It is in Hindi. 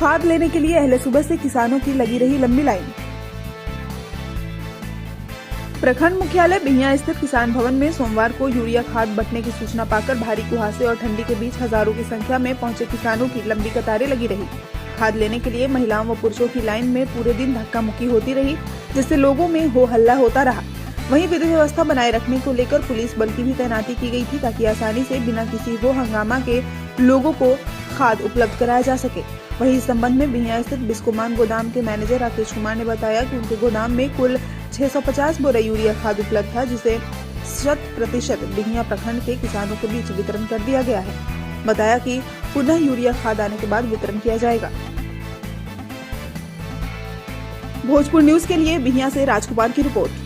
खाद लेने के लिए अहले सुबह से किसानों की लगी रही लंबी लाइन। प्रखंड मुख्यालय बिहियां स्थित किसान भवन में सोमवार को यूरिया खाद बंटने की सूचना पाकर भारी कुहासे और ठंडी के बीच हजारों की संख्या में पहुंचे किसानों की लंबी कतारें लगी रही। खाद लेने के लिए महिलाओं व पुरुषों की लाइन में पूरे दिन धक्का मुक्की होती रही, जिससे लोगों में हो हल्ला होता रहा। वहीं विधि व्यवस्था बनाए रखने को लेकर पुलिस बल की भी तैनाती की गई थी, ताकि आसानी से बिना किसी हो हंगामा के लोगों को खाद उपलब्ध कराया जा सके। वहीं इस संबंध में बिहियां स्थित बिस्कोमान गोदाम के मैनेजर राकेश कुमार ने बताया कि उनके गोदाम में कुल 650 बोरा यूरिया खाद उपलब्ध था, जिसे 100% बिहियां प्रखंड के किसानों के बीच वितरण कर दिया गया है। बताया कि पुनः यूरिया खाद आने के बाद वितरण किया जाएगा। भोजपुर न्यूज के लिए बिहियां से राजकुमार की रिपोर्ट।